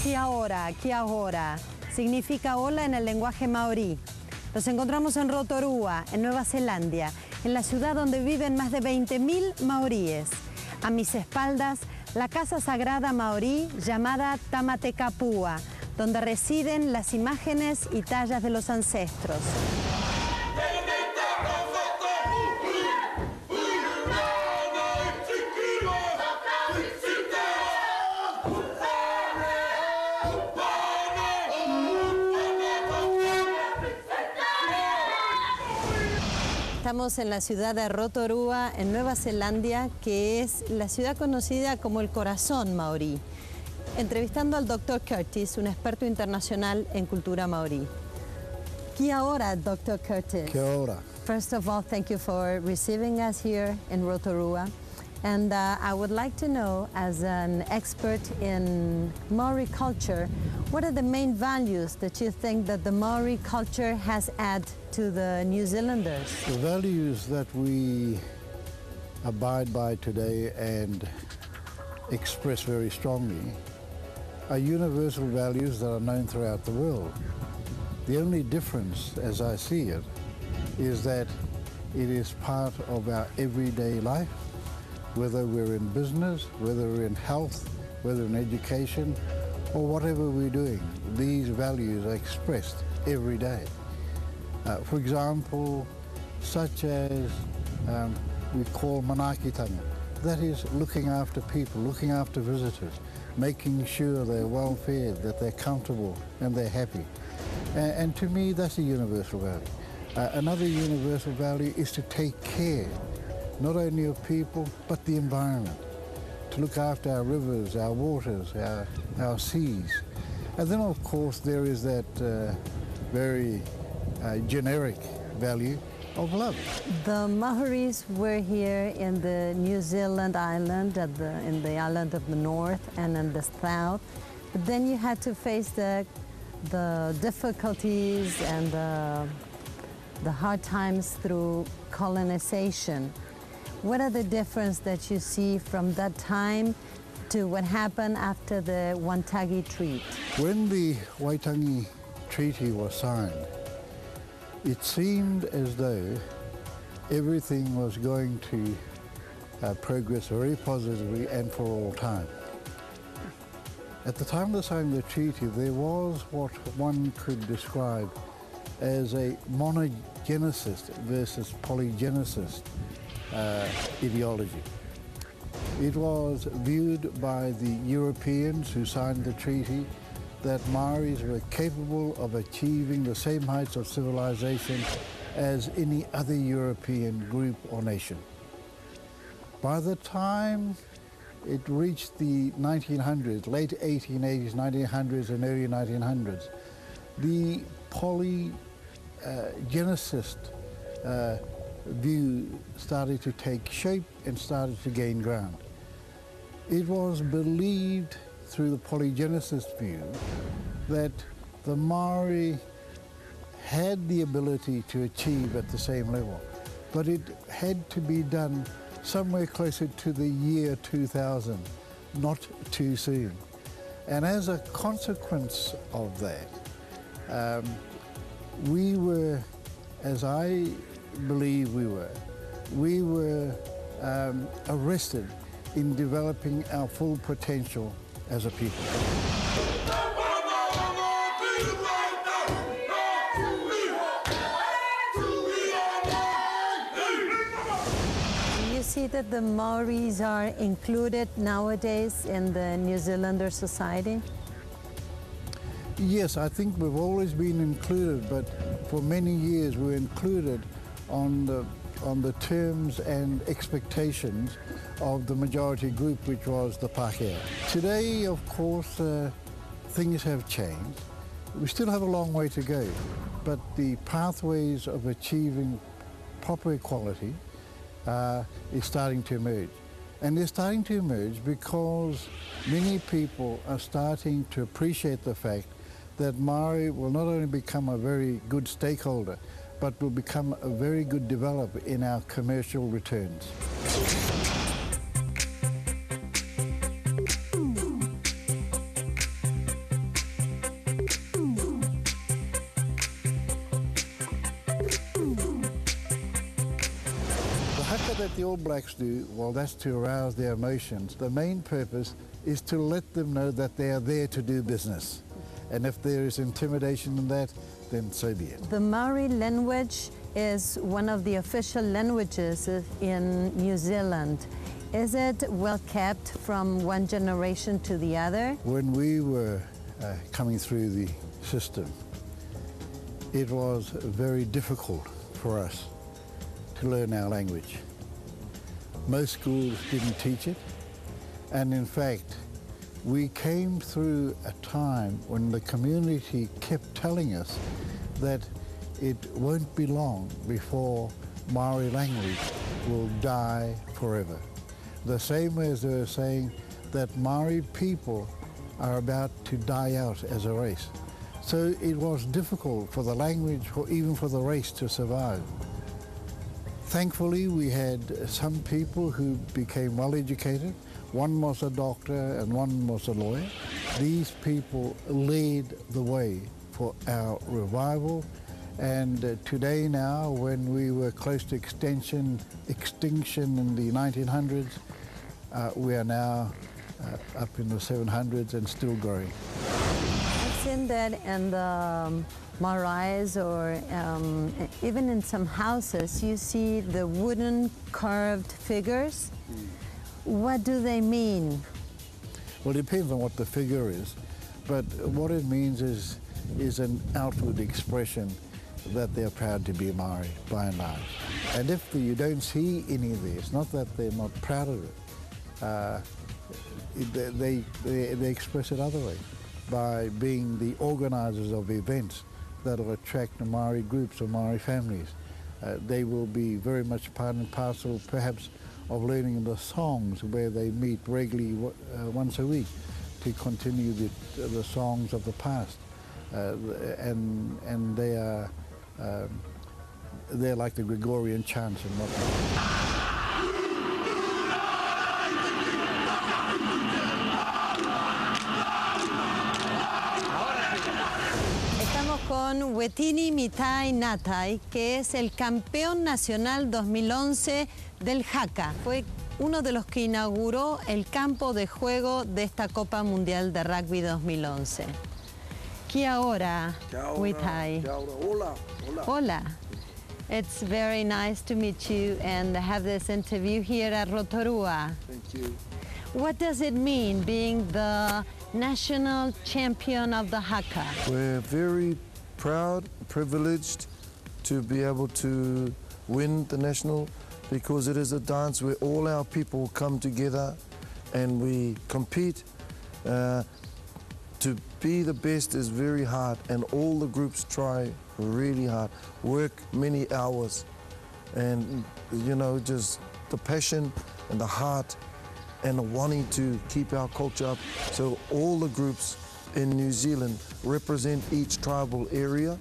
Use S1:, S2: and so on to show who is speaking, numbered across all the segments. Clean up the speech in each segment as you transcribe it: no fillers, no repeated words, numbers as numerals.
S1: Kia ora, significa hola en el lenguaje maorí. Nos encontramos en Rotorua, en Nueva Zelanda, en la ciudad donde viven más de 20.000 maoríes. A mis espaldas, la casa sagrada maorí llamada Tamatekapua, donde residen las imágenes y tallas de los ancestros. Estamos en la ciudad de Rotorua, en Nueva Zelanda, que es la ciudad conocida como el corazón maorí. Entrevistando al Dr. Curtis, un experto internacional en cultura maorí. Kia ora, Dr. Curtis.
S2: Kia ora.
S1: First of all, thank you for receiving us here in Rotorua. And I would like to know, as an expert in Maori culture, what are the main values that you think that the Maori culture has added to the New Zealanders?
S2: The values that we abide by today and express very strongly are universal values that are known throughout the world. The only difference, as I see it, is that it is part of our everyday life, whether we're in business, whether we're in health, whether in education, or whatever we're doing. These values are expressed every day. For example, such as we call manaakitanga. That is looking after people, looking after visitors, making sure they're well fed, that they're comfortable and they're happy. And to me, that's a universal value. Another universal value is to take care, not only of people, but the environment, to look after our rivers, our waters, our seas. And then, of course, there is that very generic value of love.
S1: The Maoris were here in the New Zealand island, in the island of the north and in the south. But then you had to face the difficulties and the hard times through colonization. What are the differences that you see from that time to what happened after the Waitangi Treaty?
S2: When the Waitangi Treaty was signed, it seemed as though everything was going to progress very positively and for all time. At the time of signing the treaty, there was what one could describe as a monogenesis versus polygenesis ideology. It was viewed by the Europeans who signed the treaty that Maoris were capable of achieving the same heights of civilization as any other European group or nation. By the time it reached the 1900s, late 1880s, 1900s and early 1900s, the polygenesis view started to take shape and started to gain ground. It was believed through the polygenesis view that the Maori had the ability to achieve at the same level, but it had to be done somewhere closer to the year 2000, not too soon. And as a consequence of that, we were, as I believe we were arrested in developing our full potential as a people.
S1: Do you see that the Maoris are included nowadays in the New Zealander society?
S2: Yes, I think we've always been included, but for many years we were included on the terms and expectations of the majority group, which was the Pākehā. Today, of course, things have changed. We still have a long way to go, but the pathways of achieving proper equality is starting to emerge. And they're starting to emerge because many people are starting to appreciate the fact that Maori will not only become a very good stakeholder, but will become a very good developer in our commercial returns. that the All Blacks do, well, that's to arouse their emotions. The main purpose is to let them know that they are there to do business. And if there is intimidation in that, then so be it.
S1: The Maori language is one of the official languages in New Zealand. Is it well kept from one generation to the other?
S2: When we were coming through the system, it was very difficult for us to learn our language. Most schools didn't teach it, and in fact, we came through a time when the community kept telling us that it won't be long before Maori language will die forever. The same way as they were saying that Maori people are about to die out as a race. So it was difficult for the language or even for the race to survive. Thankfully, we had some people who became well educated. One was a doctor and one was a lawyer. These people led the way for our revival. And today now, when we were close to extinction in the 1900s, we are now up in the 700s and still growing.
S1: I've seen that in the maraes or even in some houses, you see the wooden carved figures. What do they mean?
S2: Well, it depends on what the figure is, but what it means is an outward expression that they're proud to be Maori, by and large. And if you don't see any of this, not that they're not proud of it, they express it other way, by being the organizers of events that will attract Maori groups or Maori families. They will be very much part and parcel, perhaps, of learning the songs where they meet regularly once a week to continue the songs of the past. And they are they're like the Gregorian chants and whatnot.
S1: Con Wetini Mitai Natai, que es el campeón nacional 2011 del haka. Fue uno de los que inauguró el campo de juego de esta Copa Mundial de Rugby 2011. Kia ora, Witai.
S3: Hola.
S1: Hola. It's very nice to meet you and have this interview here at Rotorua.
S3: Thank you.
S1: What does it mean being the national champion of the haka?
S3: We're very proud, privileged to be able to win the national, because it is a dance where all our people come together and we compete. To be the best is very hard, and all the groups try really hard, work many hours, and just the passion and the heart and the wanting to keep our culture up. So all the groups in New Zealand represent each tribal area,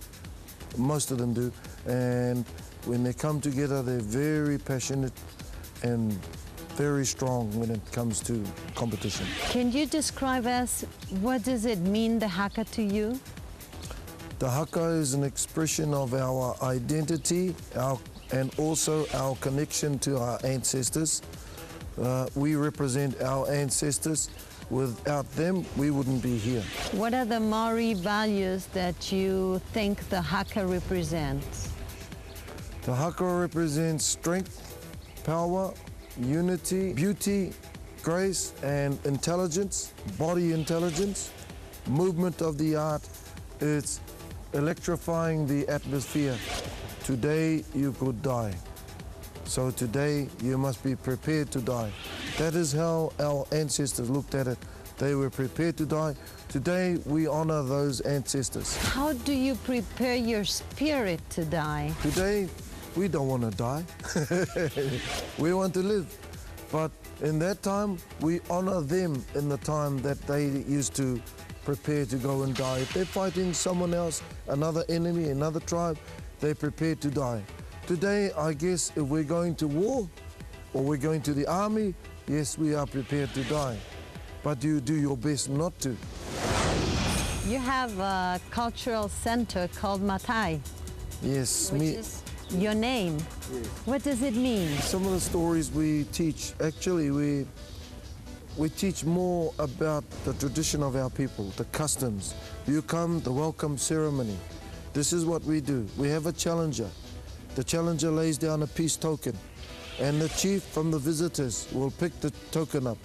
S3: most of them do, and when they come together they're very passionate and very strong when it comes to competition.
S1: Can you describe us, what does it mean, the haka, to you?
S3: The haka is an expression of our identity and also our connection to our ancestors. We represent our ancestors. Without them, we wouldn't be here.
S1: What are the Maori values that you think the haka represents?
S3: The haka represents strength, power, unity, beauty, grace, and intelligence, body intelligence, movement of the art. It's electrifying the atmosphere. Today you could die. So today you must be prepared to die. That is how our ancestors looked at it. They were prepared to die. Today we honor those ancestors.
S1: How do you prepare your spirit to die?
S3: Today we don't want to die. We want to live. But in that time we honor them in the time that they used to prepare to go and die. If they're fighting someone else, another enemy, another tribe, they're prepared to die. Today, I guess, if we're going to war or we're going to the army, yes, we are prepared to die. But you do your best not to.
S1: You have a cultural center called Matai.
S3: Yes,
S1: Your name.
S3: Yes.
S1: What does it mean?
S3: Some of the stories we teach, actually we teach more about the tradition of our people, the customs. You come, the welcome ceremony. This is what we do. We have a challenger. The challenger lays down a peace token, and the chief from the visitors will pick the token up.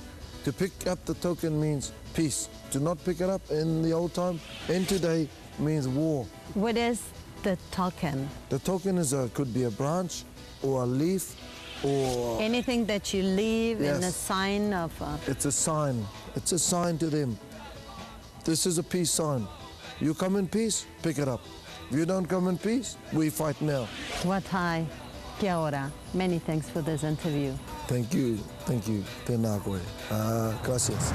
S3: To pick up the token means peace. To not pick it up in the old time and today means war.
S1: What is the token?
S3: The token is could be a branch or a leaf or...
S1: Anything that you leave in a
S3: Yes.
S1: sign of...
S3: It's a sign. It's a sign to them. This is a peace sign. You come in peace, pick it up. If you don't come in peace, we fight now.
S1: Watai, kia ora. Many thanks for this interview.
S3: Thank you. Thank you. Tēnā koe. Gracias.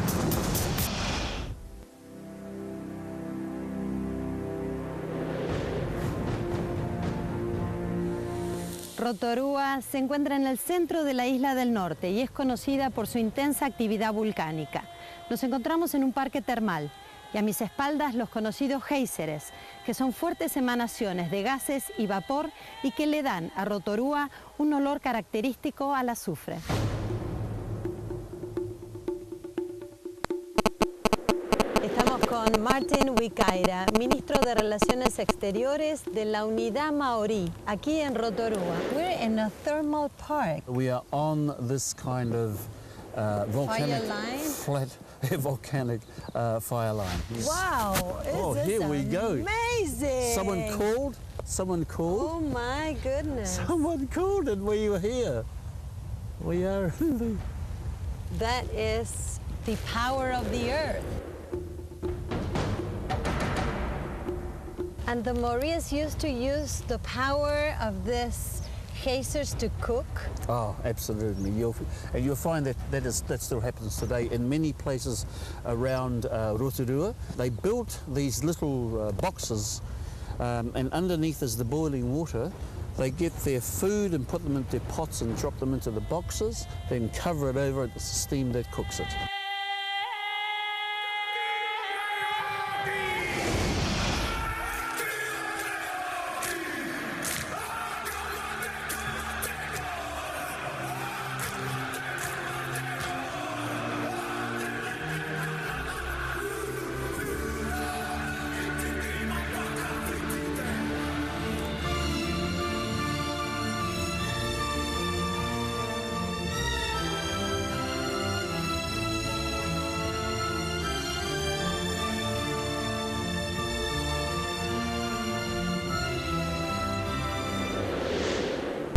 S1: Rotorua se encuentra en el centro de la isla del norte y es conocida por su intensa actividad volcánica. Nos encontramos en un parque termal y a mis espaldas los conocidos géiseres, que son fuertes emanaciones de gases y vapor y que le dan a Rotorua un olor característico al azufre. Estamos con Martin Wikaira, ministro de Relaciones Exteriores de la Unidad Maorí, aquí en Rotorua. We're in a thermal park.
S4: We are on this kind of volcanic
S1: Fire line?
S4: flat volcanic fire line. Yes.
S1: Wow!
S4: Oh,
S1: this
S4: here we go.
S1: Amazing!
S4: Someone called,
S1: Oh my goodness!
S4: someone called and we were here. We are in the...
S1: That is the power of the earth. And the Maoris used to use the power of this geysers to cook.
S4: Oh, absolutely. You'll find that still happens today in many places around Rotorua. They built these little boxes and underneath is the boiling water. They get their food and put them into their pots and drop them into the boxes, then cover it over, it's the steam that cooks it.